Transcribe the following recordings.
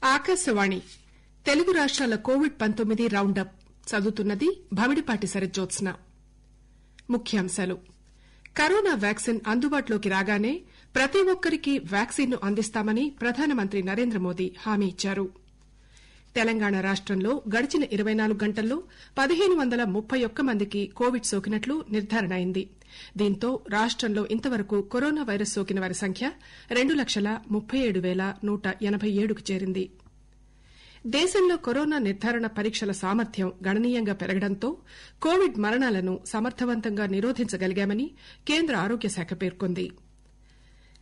ఆకాశవాణి తెలుగు రాష్ట్రాల COVID-19 round up చదువుతున్నది భమిడిపాటి శరజ్జోత్స్న. ముఖ్యాంశాలు. కరోనా వ్యాక్సిన్ అందుబాటులోకి రాగానే ప్రతి ఒక్కరికీ వ్యాక్సిన్ను అందిస్తామని ప్రధానమంత్రి నరేంద్ర మోదీ హామీ ఇచ్చారు. తెలంగాణ రాష్టంలో గడిచిన 24 గంటల్లో 1531 మందికి కోవిడ్ సోకినట్లు నిర్ధారణ అయింది. దీంతో రాష్టంలో ఇంతవరకు కరోనా వైరస్ సోకిన వారి సంఖ్య 2,37,187కు చేరింది. దేశంలో కరోనా నిర్ధారణ పరీక్షల సామర్థ్యం గణనీయంగా పెరగడంతో కోవిడ్ మరణాలను సమర్థవంతంగా నిరోధించగలిగామని కేంద్ర ఆరోగ్య శాఖ పేర్కొంది.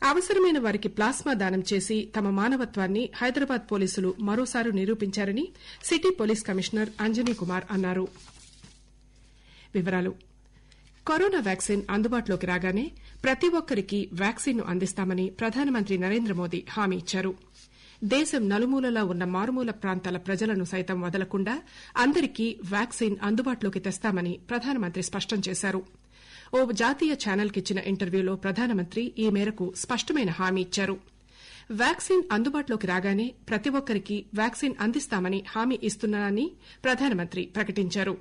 అవసరమైన వారికి ప్లాస్మా దానం చేసి తమ మానవత్వాన్ని హైదరాబాద్ పోలీసులు మరోసారి నిరూపించారని city police commissioner Anjani Kumar అన్నారు. కరోనా వ్యాక్సిన్ అందుబాటులోకి రాగానే ప్రతి ఒక్కరికీ వ్యాక్సిన్ను అందిస్తామని ప్రధానమంత్రి నరేంద్ర మోదీ హామీ ఇచ్చారు. దేశం నలుమూలలా ఉన్న మారుమూల ప్రాంతాల ప్రజలను సైతం వదలకుండా అందరికీ వ్యాక్సిన్ అందుబాటులోకి తెస్తామని ప్రధానమంత్రి స్పష్టం చేశారు. ఓ జాతీయ ఛానల్కిచ్చిన ఇంటర్వ్యూలో ప్రధానమంత్రి ఈ మేరకు స్పష్టమైన హామీ ఇచ్చారు. వ్యాక్సిన్ అందుబాటులోకి రాగానే ప్రతి ఒక్కరికీ వ్యాక్సిన్ అందిస్తామని హామీ ఇస్తున్నానని ప్రధానమంత్రి ప్రకటించారు.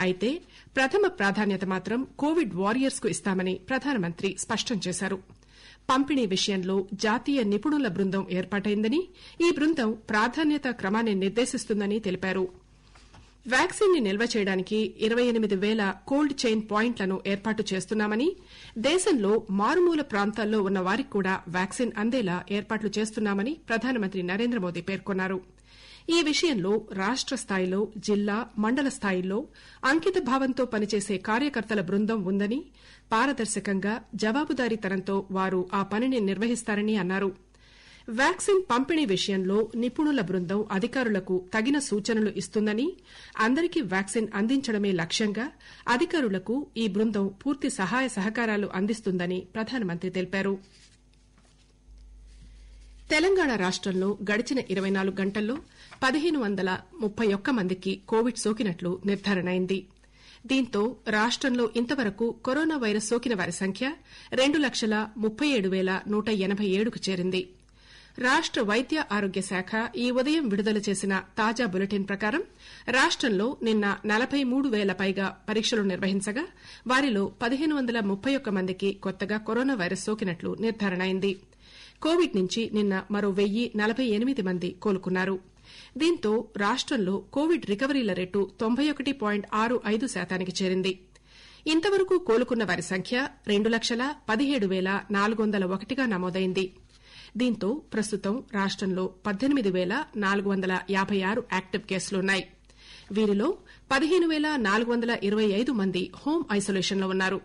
అయితే ప్రథమ ప్రాధాన్యత మాత్రం కోవిడ్ వారియర్స్ కు ఇస్తామని ప్రధానమంత్రి స్పష్టం చేశారు. పంపిణీ విషయంలో జాతీయ నిపుణుల బృందం ఏర్పాటైందని ఈ బృందం ప్రాధాన్యతా క్రమాన్ని నిర్దేశిస్తుందని తెలిపారు. వ్యాక్సిన్ ని నిల్వ చేయడానికి 28,000 కోల్డ్ చైన్ పాయింట్లను ఏర్పాటు చేస్తున్నామని, దేశంలో మారుమూల ప్రాంతాల్లో ఉన్న వారికి కూడా వ్యాక్సిన్ అందేలా ఏర్పాట్లు చేస్తున్నామని ప్రధానమంత్రి నరేంద్ర మోదీ పేర్కొన్నారు. ఈ విషయంలో రాష్ట స్థాయిలో, జిల్లా, మండల స్థాయిల్లో అంకిత భావంతో పనిచేసే కార్యకర్తల బృందం ఉందని, పారదర్శకంగా జవాబుదారీతనంతో వారు ఆ పనిని నిర్వహిస్తారని అన్నారు. వ్యాక్సిన్ పంపిణీ విషయంలో నిపుణుల బృందం అధికారులకు తగిన సూచనలు ఇస్తుందని, అందరికీ వ్యాక్సిన్ అందించడమే లక్ష్యంగా అధికారులకు ఈ బృందం పూర్తి సహాయ సహకారాలు అందిస్తుందని ప్రధానమంత్రి తెలిపారు. తెలంగాణ రాష్టంలో గడిచిన 24 గంటల్లో 1531 మందికి కోవిడ్ సోకినట్లు నిర్ధారణ అయింది. దీంతో రాష్టంలో ఇంతవరకు కరోనా వైరస్ సోకిన వారి సంఖ్య 2,37,187కు చేరింది. రాష్ట వైద్య ఆరోగ్య శాఖ ఈ ఉదయం విడుదల చేసిన తాజా బులెటిన్ ప్రకారం రాష్టంలో నిన్న 43,000 పైగా పరీక్షలు నిర్వహించగా వారిలో 1531 మందికి కొత్తగా కరోనా వైరస్ సోకినట్లు నిర్ధారణ అయింది. కోవిడ్ నుంచి నిన్న మరో 1,048 మంది కోలుకున్నారు. దీంతో రాష్టంలో కోవిడ్ రికవరీల రేటు 91.65%కి చేరింది. ఇంతవరకు కోలుకున్న వారి సంఖ్య 2,17,401గా నమోదైంది. దీంతో ప్రస్తుతం రాష్టంలో 18,456 యాక్టివ్ కేసులున్నాయి. వీరిలో 15,425 మంది హోం ఐసోలేషన్లో ఉన్నారు.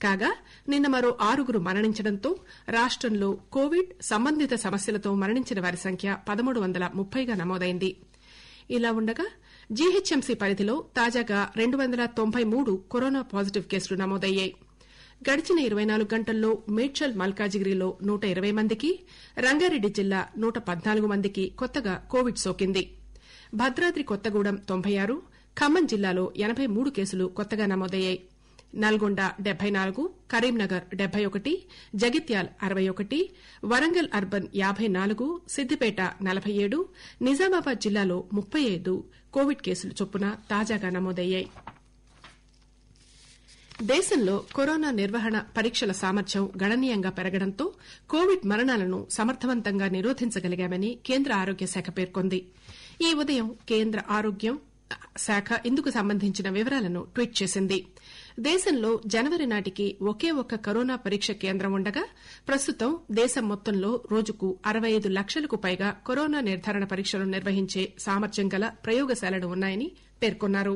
కాగా నిన్న మరో 6 మరణించడంతో రాష్టంలో కోవిడ్ సంబంధిత సమస్యలతో మరణించిన వారి సంఖ్య 1,330గా నమోదైంది. ఇలా ఉండగా జీహెచ్ఎంసీ పరిధిలో తాజాగా 293 కరోనా పాజిటివ్ కేసులు నమోదయ్యాయి. గడిచిన 24 గంటల్లో మేడ్చల్ మల్కాజిగిరిలో 120 మందికి, రంగారెడ్డి జిల్లా 114 మందికి కొత్తగా కోవిడ్ సోకింది. భద్రాద్రి కొత్తగూడెం 96, ఖమ్మం జిల్లాలో 83 కేసులు కొత్తగా నమోదయ్యాయి. నల్గొండ 74, కరీంనగర్ 71, జగిత్యాల్ 61, వరంగల్ అర్బన్ 54, సిద్దిపేట 47, నిజామాబాద్ జిల్లాలో 35 కోవిడ్ కేసులు చొప్పున తాజాగా నమోదయ్యాయి. దేశంలో కరోనా నిర్వహణ పరీక్షల సామర్థ్యం గణనీయంగా పెరగడంతో కోవిడ్ మరణాలను సమర్థవంతంగా నిరోధించగలిగామని కేంద్ర ఆరోగ్య శాఖ పేర్కొంది. ఈ ఉదయం కేంద్ర ఆరోగ్య శాఖ ఇందుకు సంబంధించిన వివరాలను ట్వీట్ చేసింది. దేశంలో జనవరి నాటికి ఒకే ఒక్క కరోనా పరీక్ష కేంద్రం ఉండగా ప్రస్తుతం దేశం మొత్తంలో రోజుకు 65 లక్షలకు పైగా కరోనా నిర్ధారణ పరీక్షలు నిర్వహించే సామర్థ్యం గల ప్రయోగశాలలు ఉన్నాయని పేర్కొన్నారు.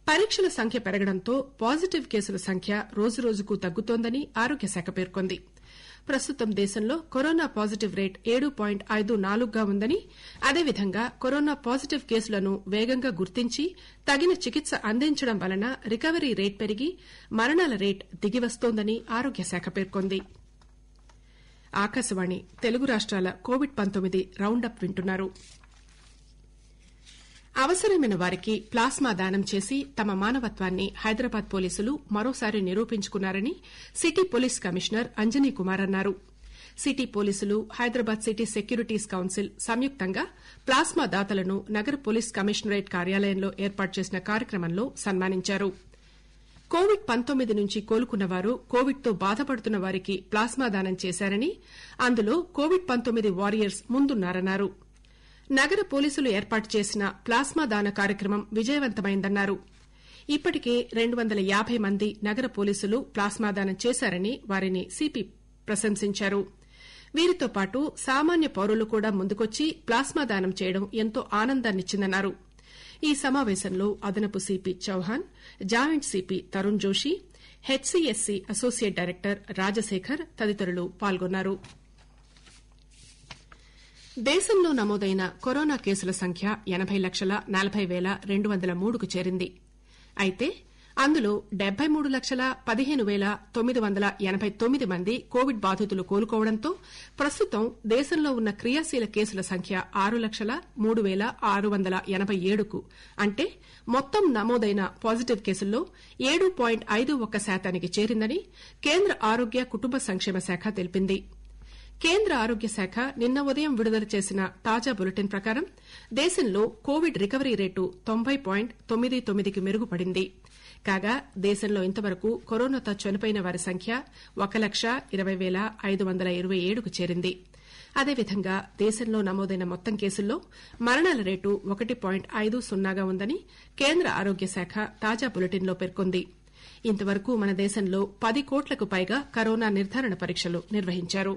పరీక్షల సంఖ్య పెరగడంతో పాజిటివ్ కేసుల సంఖ్య రోజురోజుకు తగ్గుతోందని ఆరోగ్య శాఖ పేర్కొంది. ప్రస్తుతం దేశంలో కరోనా పాజిటివ్ రేట్ 7.54గా ఉందని, అదేవిధంగా కరోనా పాజిటివ్ కేసులను వేగంగా గుర్తించి తగిన చికిత్స అందించడం వలన రికవరీ రేట్ పెరిగి మరణాల రేట్ దిగివస్తోందని ఆరోగ్య శాఖ పేర్కొంది. ఆకాశవాణి తెలుగు రాష్ట్రాల కోవిడ్-19 రౌండప్ వింటున్నారు. అవసరమైన వారికి ప్లాస్మా దానం చేసి తమ మానవత్వాన్ని హైదరాబాద్ పోలీసులు మరోసారి నిరూపించుకున్నారని city police commissioner Anjani Kumar అన్నారు. సిటీ పోలీసులు హైదరాబాద్ సిటీ సెక్యూరిటీస్ కౌన్సిల్ సంయుక్తంగా ప్లాస్మా దాతలను నగర పోలీస్ కమిషనరేట్ కార్యాలయంలో ఏర్పాటు చేసిన కార్యక్రమంలో సన్మానించారు. కోవిడ్-19 నుంచి కోలుకున్న వారు కోవిడ్తో బాధపడుతున్న వారికి ప్లాస్మా దానం చేశారని, అందులో కోవిడ్-19 వారియర్స్ ముందున్నారన్నారు. నగర పోలీసులు ఏర్పాటు చేసిన ప్లాస్మా దాన కార్యక్రమం విజయవంతమైందన్నారు. ఇప్పటికే 250 మంది నగర పోలీసులు ప్లాస్మా దానం చేశారని వారిని సిపి ప్రశంసించారు. వీరితో పాటు సామాన్య పౌరులు కూడా ముందుకొచ్చి ప్లాస్మా దానం చేయడం ఎంతో ఆనందాన్నిచ్చిందన్నారు. ఈ సమావేశంలో అదనపు CP Chauhan, joint CP Tarun Joshi, HCSC associate director Rajasekhar తదితరులు పాల్గొన్నారు. దేశంలో నమోదైన కరోనా కేసుల సంఖ్య 80,40,203కు చేరింది. అయితే అందులో 73,15,989 మంది కోవిడ్ బాధితులు కోలుకోవడంతో ప్రస్తుతం దేశంలో ఉన్న క్రియాశీల కేసుల సంఖ్య 6,03,687కు, అంటే మొత్తం నమోదైన పాజిటివ్ కేసుల్లో 7.51% చేరిందని కేంద్ర ఆరోగ్య కుటుంబ సంక్షేమ శాఖ తెలిపింది. కేంద్ర ఆరోగ్య శాఖ నిన్న ఉదయం విడుదల చేసిన తాజా బులెటిన్ ప్రకారం దేశంలో కోవిడ్ రికవరీ రేటు 90.99కి మెరుగుపడింది. కాగా దేశంలో ఇంతవరకు కరోనాతో చనిపోయిన వారి సంఖ్య 1,20,527కు చేరింది. అదేవిధంగా దేశంలో నమోదైన మొత్తం కేసుల్లో మరణాల రేటు 1.50గా ఉందని కేంద్ర ఆరోగ్య శాఖ తాజా బులెటిన్లో పేర్కొంది. ఇంతవరకు మన దేశంలో 10 కోట్లకు పైగా కరోనా నిర్ధారణ పరీక్షలు నిర్వహించారు.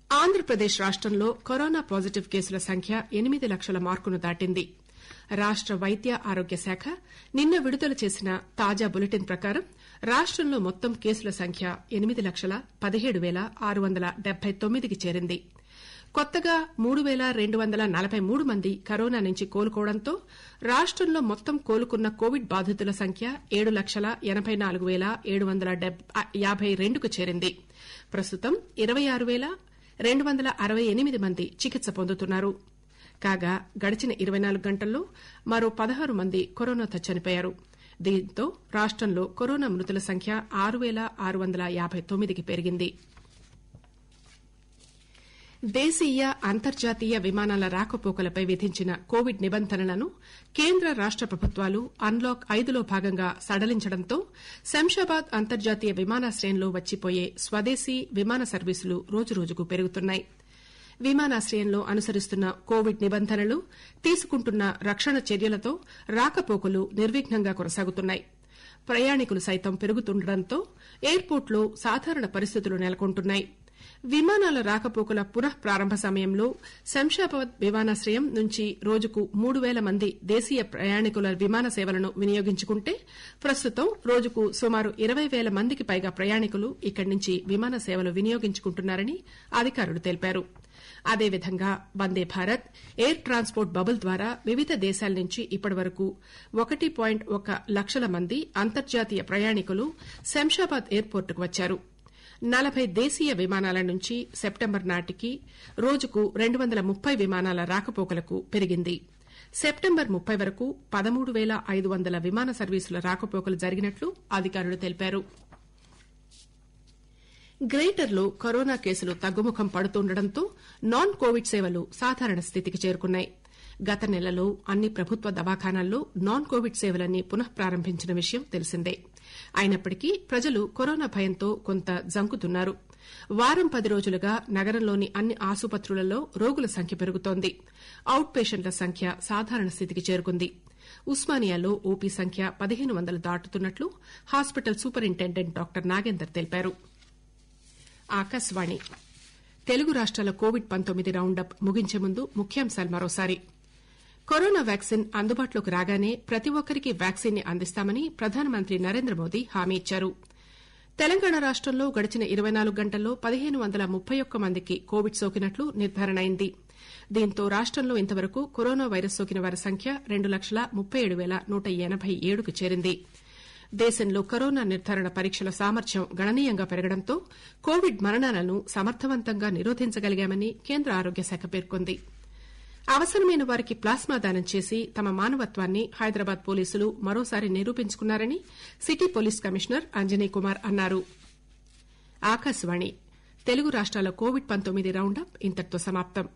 ఆంధ్రప్రదేశ్ రాష్టంలో కరోనా పాజిటివ్ కేసుల సంఖ్య 8 లక్షల మార్కును దాటింది. రాష్ట వైద్య ఆరోగ్య శాఖ నిన్న విడుదల చేసిన తాజా బులెటిన్ ప్రకారం రాష్టంలో మొత్తం కేసుల సంఖ్య 8,17,679కి చేరింది. కొత్తగా 3,243 మంది కరోనా నుంచి కోలుకోవడంతో రాష్టంలో మొత్తం కోలుకున్న కోవిడ్ బాధితుల సంఖ్య 7,84,752కు చేరింది. ప్రస్తుతం 26,268 మంది చికిత్స పొందుతున్నారు. కాగా గడిచిన 24 గంటల్లో మరో 16 మంది కరోనాతో చనిపోయారు. దీంతో రాష్టంలో కరోనా మృతుల సంఖ్య 6,659కి పెరిగింది. దేశీయ అంతర్జాతీయ విమానాల రాకపోకలపై విధించిన కోవిడ్ నిబంధనలను కేంద్ర రాష్ట ప్రభుత్వాలు అన్లాక్ 5లో భాగంగా సడలించడంతో శంషాబాద్ అంతర్జాతీయ విమానాశ్రయంలో వచ్చిపోయే స్వదేశీ విమాన సర్వీసులు రోజురోజుకు పెరుగుతున్నాయి. విమానాశ్రయంలో అనుసరిస్తున్న కోవిడ్ నిబంధనలు, తీసుకుంటున్న రక్షణ చర్యలతో రాకపోకలు నిర్విఘ్నంగా కొనసాగుతున్నాయి. ప్రయాణికులు సైతం పెరుగుతుండటంతో ఎయిర్పోర్టులో సాధారణ పరిస్థితులు నెలకొంటున్నాయి. విమానాల రాకపోకల పునః ప్రారంభ సమయంలో శంషాబాద్ విమానాశ్రయం నుంచి రోజుకు 3,000 మంది దేశీయ ప్రయాణికుల విమాన సేవలను వినియోగించుకుంటే ప్రస్తుతం రోజుకు సుమారు 20,000 మందికి పైగా ప్రయాణికులు ఇక్కడి నుంచి విమాన సేవలు వినియోగించుకుంటున్నారని అధికారులు తెలిపారు. అదేవిధంగా Vande Bharat, air transport bubble ద్వారా వివిధ దేశాల నుంచి ఇప్పటివరకు 1.1 లక్షల మంది అంతర్జాతీయ ప్రయాణికులు శంషాబాద్ ఎయిర్పోర్టుకు వచ్చారు. 40 దేశీయ విమానాల నుంచి సెప్టెంబర్ నాటికి రోజుకు 230 విమానాల రాకపోకలకు పెరిగింది. సెప్టెంబర్ 30 వరకు 13,500 విమాన సర్వీసుల రాకపోకలు జరిగినట్లు అధికారులు తెలిపారు. గ్రేటర్లో కరోనా కేసులు తగ్గుముఖం పడుతుండటంతో నాన్ కోవిడ్ సేవలు సాధారణ స్థితికి చేరుకున్నాయి. గత నెలలో అన్ని ప్రభుత్వ దవాఖానాల్లో నాన్ కోవిడ్ సేవలన్నీ పునః ప్రారంభించిన విషయం తెలిసిందే. అయినప్పటికీ ప్రజలు కరోనా భయంతో కొంత జంకుతున్నారు. వారం 10 రోజులుగా నగరంలోని అన్ని ఆసుపత్రులలో రోగుల సంఖ్య పెరుగుతోంది. అవుట్ పేషెంట్ల సంఖ్య సాధారణ స్థితికి చేరుకుంది. ఉస్మానియాలో ఓపీ సంఖ్య 1,500 దాటుతున్నట్లు హాస్పిటల్ సూపరింటెండెంట్ డాక్టర్ నాగేందర్ తెలిపారు. ఆకాశవాణి తెలుగు రాష్ట్రాల కోవిడ్-19 రౌండప్ ముగించే ముందు ముఖ్యాంశాలు మరోసారి. కరోనా వ్యాక్సిన్ అందుబాటులోకి రాగానే ప్రతి ఒక్కరికి వ్యాక్సిన్ ని అందిస్తామని ప్రధానమంత్రి నరేంద్ర మోదీ హామీ ఇచ్చారు. తెలంగాణ రాష్టంలో గడిచిన 24 గంటల్లో 1,531 మందికి కోవిడ్ సోకినట్లు నిర్ధారణ అయింది. దీంతో రాష్టంలో ఇంతవరకు కరోనా వైరస్ సోకిన వారి సంఖ్య 2,37,187కు చేరింది. దేశంలో కరోనా నిర్ధారణ పరీక్షల సామర్థ్యం గణనీయంగా పెరగడంతో కోవిడ్ మరణాలను సమర్థవంతంగా నిరోధించగలిగామని కేంద్ర ఆరోగ్య శాఖ పేర్కొంది. అవసరమైన వారికి ప్లాస్మా దానం చేసి తమ మానవత్వాన్ని హైదరాబాద్ పోలీసులు మరోసారి నిరూపించుకున్నారని city police commissioner Anjani Kumar అన్నారు. ఆకాశవాణి తెలుగు రాష్ట్రాల కోవిడ్ 19 రౌండప్ ఇంతటితో సమాప్తం.